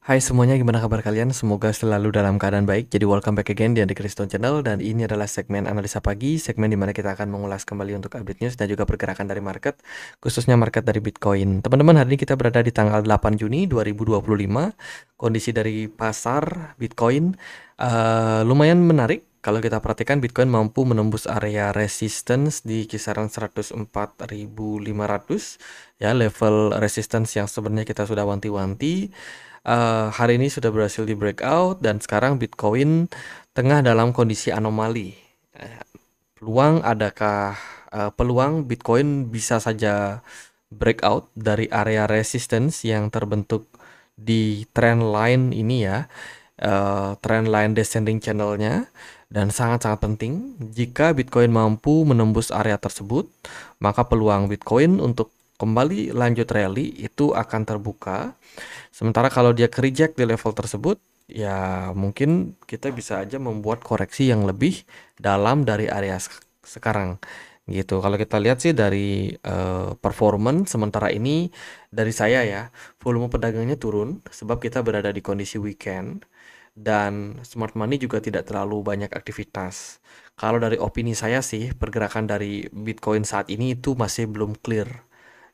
Hai semuanya, gimana kabar kalian? Semoga selalu dalam keadaan baik. Jadi welcome back again di Andi Kriston Channel, dan ini adalah segmen analisa pagi, segmen di mana kita akan mengulas kembali untuk update news dan juga pergerakan dari market, khususnya market dari Bitcoin. Teman-teman, hari ini kita berada di tanggal 8 Juni 2025. Kondisi dari pasar Bitcoin lumayan menarik. Kalau kita perhatikan, Bitcoin mampu menembus area resistance di kisaran 104.500, ya, level resistance yang sebenarnya kita sudah wanti-wanti. Hari ini sudah berhasil di breakout dan sekarang Bitcoin tengah dalam kondisi anomali. Eh, peluang Bitcoin bisa saja breakout dari area resistance yang terbentuk di trend line ini, ya, trend line descending channelnya, dan sangat-sangat penting jika Bitcoin mampu menembus area tersebut, maka peluang Bitcoin untuk kembali lanjut rally itu akan terbuka. Sementara kalau dia reject di level tersebut, ya mungkin kita bisa aja membuat koreksi yang lebih dalam dari area sekarang. Gitu. Kalau kita lihat sih dari performance sementara ini dari saya, ya, volume pedagangnya turun sebab kita berada di kondisi weekend dan smart money juga tidak terlalu banyak aktivitas. Kalau dari opini saya sih, pergerakan dari Bitcoin saat ini itu masih belum clear.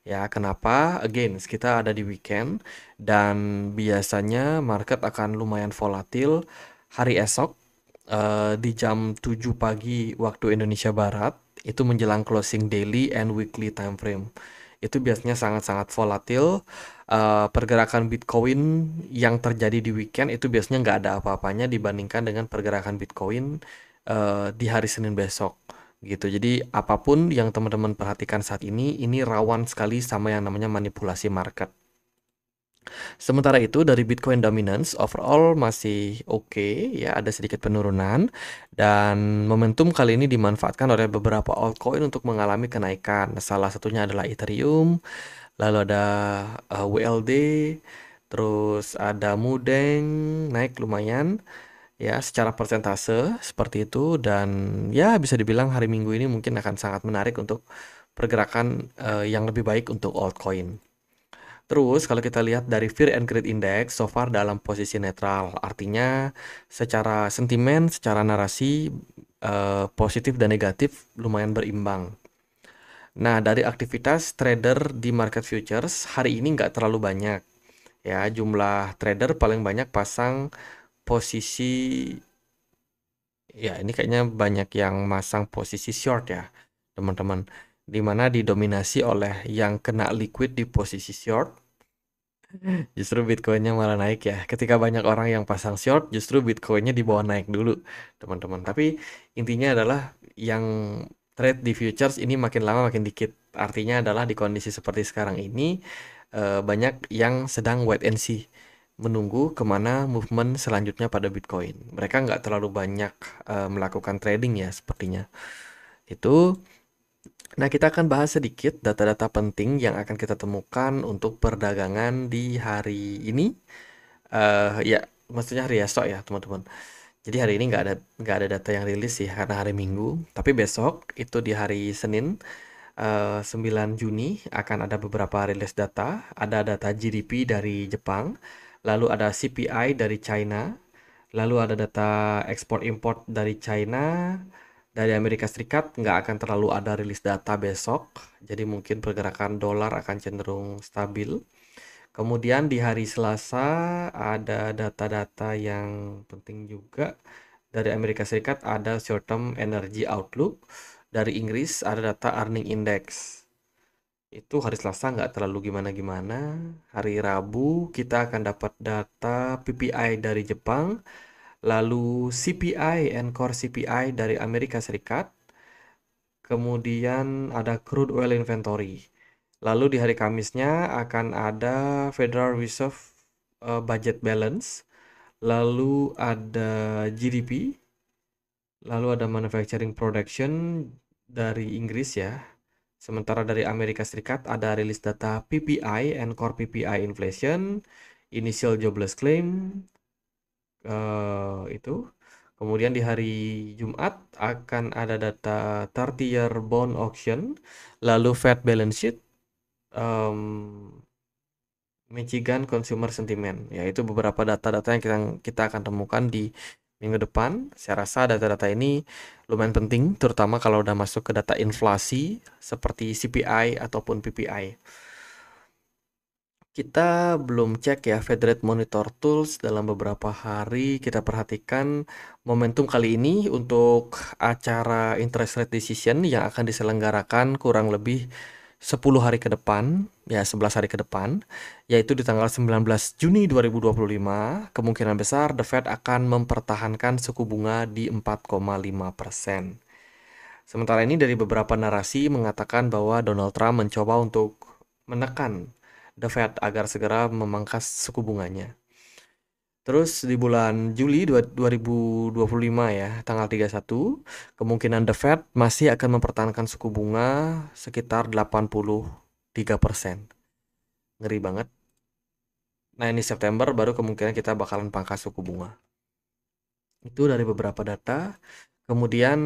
Ya, kenapa? Again, kita ada di weekend dan biasanya market akan lumayan volatil hari esok, di jam 7 pagi waktu Indonesia Barat, itu menjelang closing daily and weekly time frame. Itu biasanya sangat-sangat volatil. Pergerakan Bitcoin yang terjadi di weekend itu biasanya nggak ada apa-apanya dibandingkan dengan pergerakan Bitcoin di hari Senin besok. Gitu. Jadi apapun yang teman-teman perhatikan saat ini rawan sekali sama yang namanya manipulasi market. Sementara itu dari Bitcoin dominance overall masih oke, ya, ada sedikit penurunan dan momentum kali ini dimanfaatkan oleh beberapa altcoin untuk mengalami kenaikan. Salah satunya adalah Ethereum, lalu ada WLD, terus ada Mudeng naik lumayan, ya, secara persentase seperti itu, dan ya bisa dibilang hari Minggu ini mungkin akan sangat menarik untuk pergerakan yang lebih baik untuk altcoin. Terus kalau kita lihat dari Fear and Greed Index so far dalam posisi netral, artinya secara sentimen, secara narasi, positif dan negatif lumayan berimbang. Nah, dari aktivitas trader di market futures hari ini nggak terlalu banyak, ya. Jumlah trader paling banyak pasang posisi, ya, ini kayaknya banyak yang masang posisi short, ya, teman-teman, dimana didominasi oleh yang kena liquid di posisi short. Justru Bitcoinnya malah naik, ya. Ketika banyak orang yang pasang short, justru Bitcoinnya dibawa naik dulu, teman-teman. Tapi intinya adalah yang trade di futures ini makin lama makin dikit. Artinya adalah di kondisi seperti sekarang ini, banyak yang sedang wait and see, menunggu kemana movement selanjutnya pada Bitcoin. Mereka nggak terlalu banyak melakukan trading, ya, sepertinya. Itu. Nah, kita akan bahas sedikit data-data penting yang akan kita temukan untuk perdagangan di hari ini. Ya, maksudnya hari esok, ya, teman-teman. Jadi hari ini nggak ada data yang rilis sih karena hari Minggu. Tapi besok itu di hari Senin, 9 Juni akan ada beberapa rilis data. Ada data GDP dari Jepang, lalu ada CPI dari China, lalu ada data ekspor import dari China. Dari Amerika Serikat nggak akan terlalu ada rilis data besok, jadi mungkin pergerakan dolar akan cenderung stabil. Kemudian di hari Selasa ada data-data yang penting juga. Dari Amerika Serikat ada short term energy outlook. Dari Inggris ada data earning index. Itu hari Selasa nggak terlalu gimana-gimana. Hari Rabu kita akan dapat data PPI dari Jepang, lalu CPI and core CPI dari Amerika Serikat. Kemudian ada crude oil inventory. Lalu di hari Kamisnya akan ada Federal Reserve budget balance. Lalu ada GDP. Lalu ada manufacturing production dari Inggris, ya. Sementara dari Amerika Serikat ada rilis data PPI and core PPI inflation, initial jobless claim, itu. Kemudian di hari Jumat akan ada data 30-year bond auction, lalu Fed balance sheet, em, Michigan Consumer Sentiment, yaitu beberapa data-data yang kita akan temukan di minggu depan. Saya rasa data-data ini lumayan penting, terutama kalau udah masuk ke data inflasi seperti CPI ataupun PPI. Kita belum cek ya Fed Rate Monitor Tools dalam beberapa hari. Kita perhatikan momentum kali ini untuk acara interest rate decision yang akan diselenggarakan kurang lebih 10 hari ke depan, ya 11 hari ke depan, yaitu di tanggal 19 Juni 2025, kemungkinan besar The Fed akan mempertahankan suku bunga di 4,5%. Sementara ini dari beberapa narasi mengatakan bahwa Donald Trump mencoba untuk menekan The Fed agar segera memangkas suku bunganya. Terus di bulan Juli 2025 ya, tanggal 31, kemungkinan The Fed masih akan mempertahankan suku bunga sekitar 83%. Ngeri banget. Nah, ini September baru kemungkinan kita bakalan pangkas suku bunga. Itu dari beberapa data. Kemudian,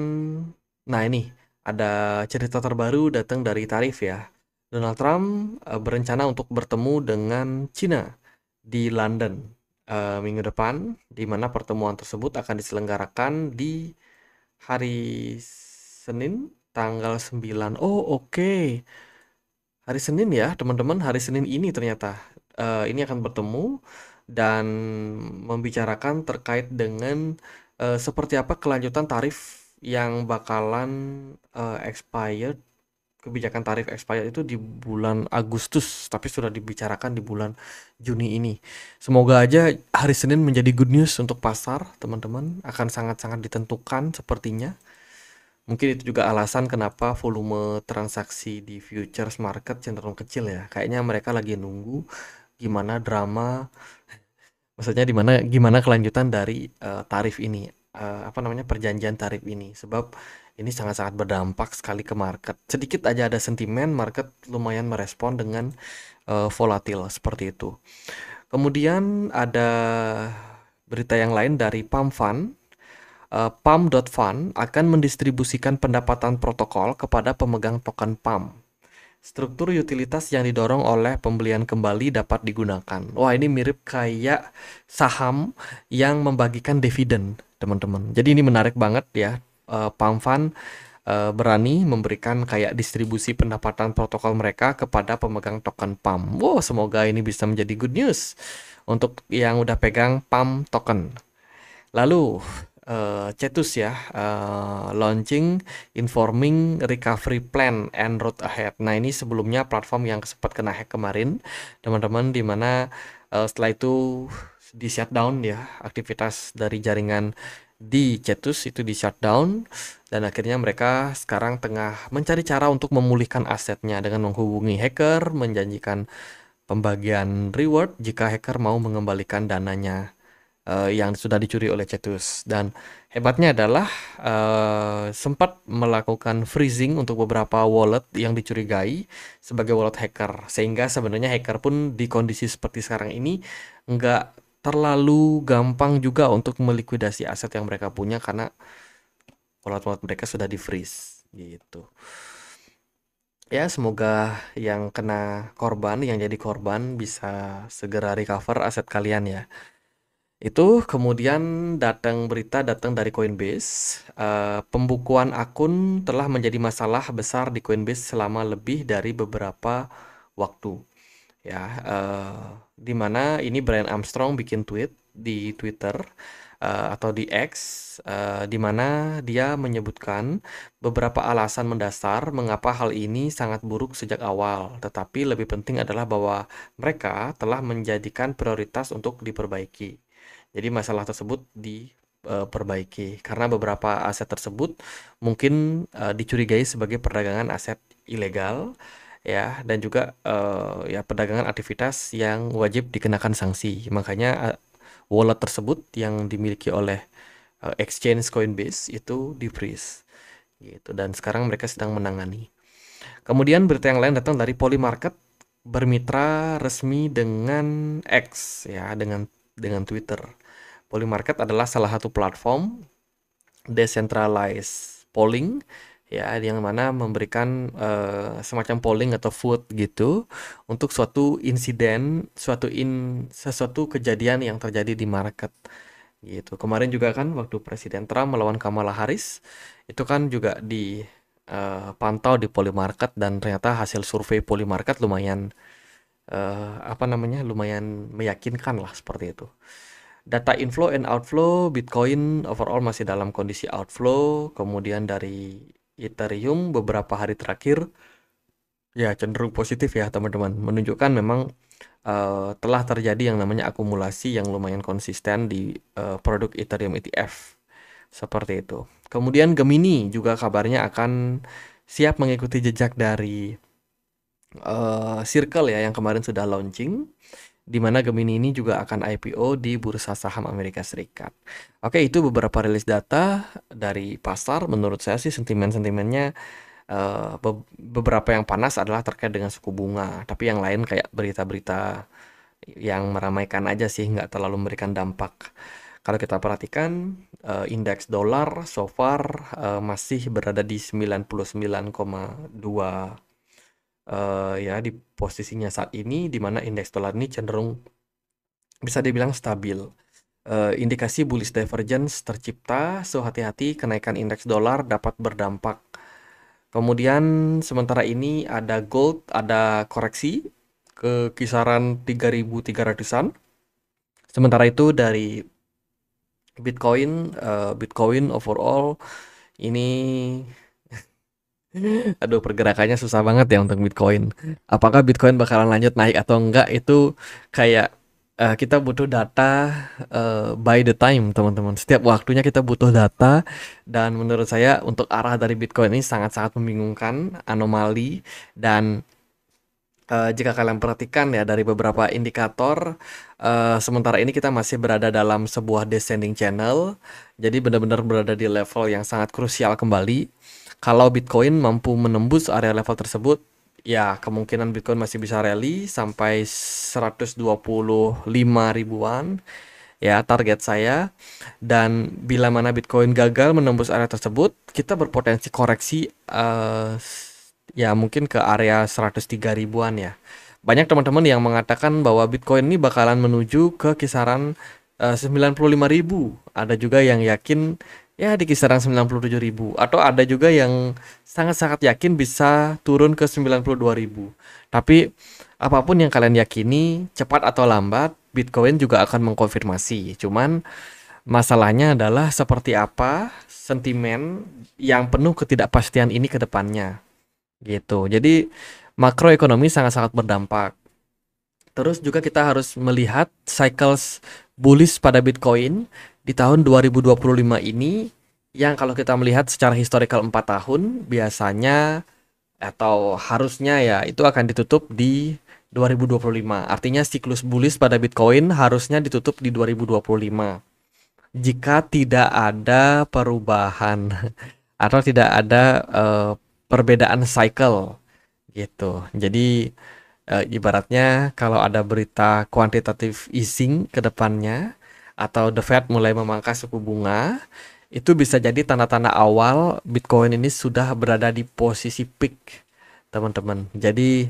nah ini ada cerita terbaru datang dari tarif ya. Donald Trump berencana untuk bertemu dengan Cina di London minggu depan, di mana pertemuan tersebut akan diselenggarakan di hari Senin tanggal 9. Oh, oke. Hari Senin ya, teman-teman, hari Senin ini ternyata ini akan bertemu dan membicarakan terkait dengan seperti apa kelanjutan tarif yang bakalan expired. Kebijakan tarif expired itu di bulan Agustus, tapi sudah dibicarakan di bulan Juni ini. Semoga aja hari Senin menjadi good news untuk pasar, teman-teman. Akan sangat-sangat ditentukan sepertinya. Mungkin itu juga alasan kenapa volume transaksi di futures market cenderung kecil ya. Kayaknya mereka lagi nunggu gimana drama, maksudnya gimana kelanjutan dari tarif ini, apa namanya, perjanjian tarif ini. Sebab ini sangat-sangat berdampak sekali ke market. Sedikit aja ada sentimen, market lumayan merespon dengan volatil seperti itu. Kemudian ada berita yang lain dari Pump Fund. Pump.fund akan mendistribusikan pendapatan protokol kepada pemegang token Pump. Struktur utilitas yang didorong oleh pembelian kembali dapat digunakan. Wah, ini mirip kayak saham yang membagikan dividen, teman-teman. Jadi ini menarik banget ya. Pump Fund berani memberikan kayak distribusi pendapatan protokol mereka kepada pemegang token Pump. Wow, semoga ini bisa menjadi good news untuk yang udah pegang Pump token. Lalu Cetus ya, launching Informing Recovery Plan and Road Ahead. Nah, ini sebelumnya platform yang sempat kena hack kemarin, teman-teman, di mana setelah itu di shutdown ya, aktivitas dari jaringan di Cetus itu di shutdown, dan akhirnya mereka sekarang tengah mencari cara untuk memulihkan asetnya dengan menghubungi hacker, menjanjikan pembagian reward jika hacker mau mengembalikan dananya yang sudah dicuri oleh Cetus. Dan hebatnya adalah sempat melakukan freezing untuk beberapa wallet yang dicurigai sebagai wallet hacker, sehingga sebenarnya hacker pun di kondisi seperti sekarang ini nggak terlalu gampang juga untuk melikuidasi aset yang mereka punya karena wallet-wallet mereka sudah di freeze gitu. Ya, semoga yang kena korban, yang jadi korban bisa segera recover aset kalian ya. Itu kemudian berita datang dari Coinbase. Pembukuan akun telah menjadi masalah besar di Coinbase selama lebih dari beberapa waktu. Ya, di mana ini Brian Armstrong bikin tweet di Twitter atau di X, di mana dia menyebutkan beberapa alasan mendasar mengapa hal ini sangat buruk sejak awal. Tetapi lebih penting adalah bahwa mereka telah menjadikan prioritas untuk diperbaiki. Jadi masalah tersebut diperbaiki karena beberapa aset tersebut mungkin dicurigai sebagai perdagangan aset ilegal ya, dan juga ya perdagangan aktivitas yang wajib dikenakan sanksi. Makanya wallet tersebut yang dimiliki oleh exchange Coinbase itu di freeze gitu, dan sekarang mereka sedang menangani. Kemudian berita yang lain datang dari Polymarket bermitra resmi dengan X ya, dengan Twitter. Polymarket adalah salah satu platform decentralized polling ya, yang mana memberikan semacam polling atau vote gitu untuk suatu insiden, sesuatu kejadian yang terjadi di market gitu. Kemarin juga kan waktu Presiden Trump melawan Kamala Harris itu kan juga dipantau di Polymarket dan ternyata hasil survei Polymarket lumayan lumayan meyakinkan lah seperti itu. Data inflow and outflow Bitcoin overall masih dalam kondisi outflow, kemudian dari Ethereum beberapa hari terakhir ya cenderung positif ya teman-teman, menunjukkan memang telah terjadi yang namanya akumulasi yang lumayan konsisten di produk Ethereum ETF seperti itu. Kemudian Gemini juga kabarnya akan siap mengikuti jejak dari Circle ya yang kemarin sudah launching, di mana Gemini ini juga akan IPO di Bursa Saham Amerika Serikat. Oke, itu beberapa rilis data dari pasar. Menurut saya sih sentimen-sentimennya beberapa yang panas adalah terkait dengan suku bunga, tapi yang lain kayak berita-berita yang meramaikan aja sih, nggak terlalu memberikan dampak. Kalau kita perhatikan indeks dolar so far masih berada di 99,2 ya di posisinya saat ini, di mana indeks dolar ini cenderung bisa dibilang stabil. Indikasi bullish divergence tercipta, so hati-hati kenaikan indeks dolar dapat berdampak. Kemudian sementara ini ada gold, ada koreksi ke kisaran 3.300-an. Sementara itu dari Bitcoin, Bitcoin overall ini aduh pergerakannya susah banget ya untuk Bitcoin. Apakah Bitcoin bakalan lanjut naik atau enggak itu kayak kita butuh data by the time teman-teman. Setiap waktunya kita butuh data dan menurut saya untuk arah dari Bitcoin ini sangat-sangat membingungkan, anomali dan jika kalian perhatikan ya dari beberapa indikator, sementara ini kita masih berada dalam sebuah descending channel, jadi benar-benar berada di level yang sangat krusial kembali. Kalau Bitcoin mampu menembus area level tersebut, ya kemungkinan Bitcoin masih bisa rally sampai 125 ribuan, ya target saya. Dan bila mana Bitcoin gagal menembus area tersebut, kita berpotensi koreksi ya mungkin ke area 103 ribuan ya. Banyak teman-teman yang mengatakan bahwa Bitcoin ini bakalan menuju ke kisaran 95 ribu. Ada juga yang yakin ya di kisaran 97 ribu. Atau ada juga yang sangat-sangat yakin bisa turun ke 92 ribu. Tapi apapun yang kalian yakini, cepat atau lambat, Bitcoin juga akan mengkonfirmasi. Cuman masalahnya adalah seperti apa sentimen yang penuh ketidakpastian ini ke depannya. Gitu. Jadi makroekonomi sangat-sangat berdampak. Terus juga kita harus melihat cycles bullish pada Bitcoin di tahun 2025 ini yang kalau kita melihat secara historical 4 tahun biasanya atau harusnya ya itu akan ditutup di 2025. Artinya siklus bullish pada Bitcoin harusnya ditutup di 2025 jika tidak ada perubahan atau tidak ada perbedaan cycle gitu. Jadi ibaratnya kalau ada berita quantitative easing ke depannya atau the Fed mulai memangkas suku bunga, itu bisa jadi tanda-tanda awal Bitcoin ini sudah berada di posisi peak, teman-teman. Jadi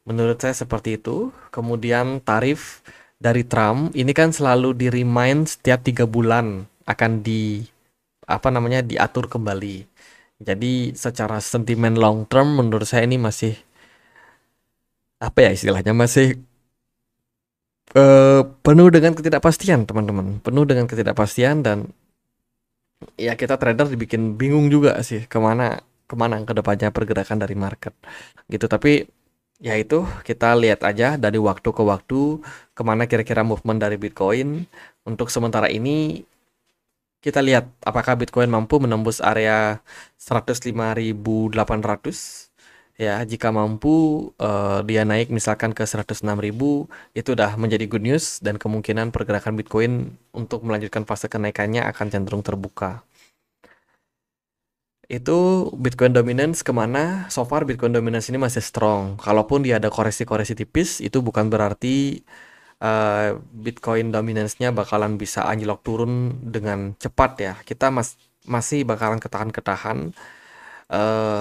menurut saya seperti itu. Kemudian tarif dari Trump ini kan selalu di remind setiap 3 bulan akan diatur kembali. Jadi secara sentimen long term menurut saya ini masih apa ya istilahnya masih penuh dengan ketidakpastian teman-teman, penuh dengan ketidakpastian dan ya kita trader dibikin bingung juga sih kemana kemana ke depannya pergerakan dari market gitu. Tapi ya itu kita lihat aja dari waktu ke waktu kemana kira-kira movement dari Bitcoin. Untuk sementara ini kita lihat apakah Bitcoin mampu menembus area 105.800. Ya, jika mampu dia naik misalkan ke 106.000, itu udah menjadi good news dan kemungkinan pergerakan Bitcoin untuk melanjutkan fase kenaikannya akan cenderung terbuka. Itu Bitcoin dominance kemana? So far Bitcoin dominance ini masih strong. Kalaupun dia ada koreksi-koreksi tipis, itu bukan berarti Bitcoin dominance-nya bakalan bisa anjlok turun dengan cepat ya. Kita masih bakalan ketahan-ketahan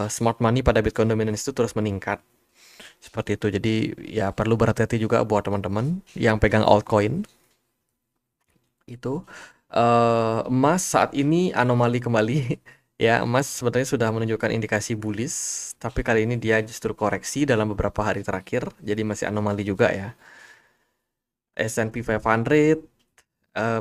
smart money pada Bitcoin dominance itu terus meningkat. Seperti itu. Jadi ya perlu berhati-hati juga buat teman-teman yang pegang altcoin. Itu emas saat ini anomali kembali. Ya, emas sebenarnya sudah menunjukkan indikasi bullish, tapi kali ini dia justru koreksi dalam beberapa hari terakhir, jadi masih anomali juga ya. S&P 500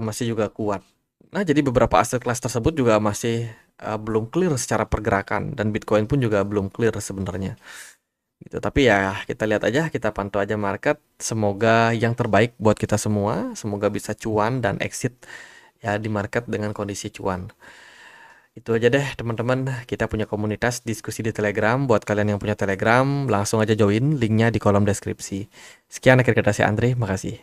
masih juga kuat. Nah, jadi beberapa aset kelas tersebut juga masih belum clear secara pergerakan, dan Bitcoin pun juga belum clear sebenarnya. Gitu. Tapi ya kita lihat aja, kita pantau aja market. Semoga yang terbaik buat kita semua, semoga bisa cuan dan exit ya di market dengan kondisi cuan. Itu aja deh teman-teman, kita punya komunitas diskusi di Telegram. Buat kalian yang punya Telegram, langsung aja join, linknya di kolom deskripsi. Sekian akhir kata saya Andre, makasih.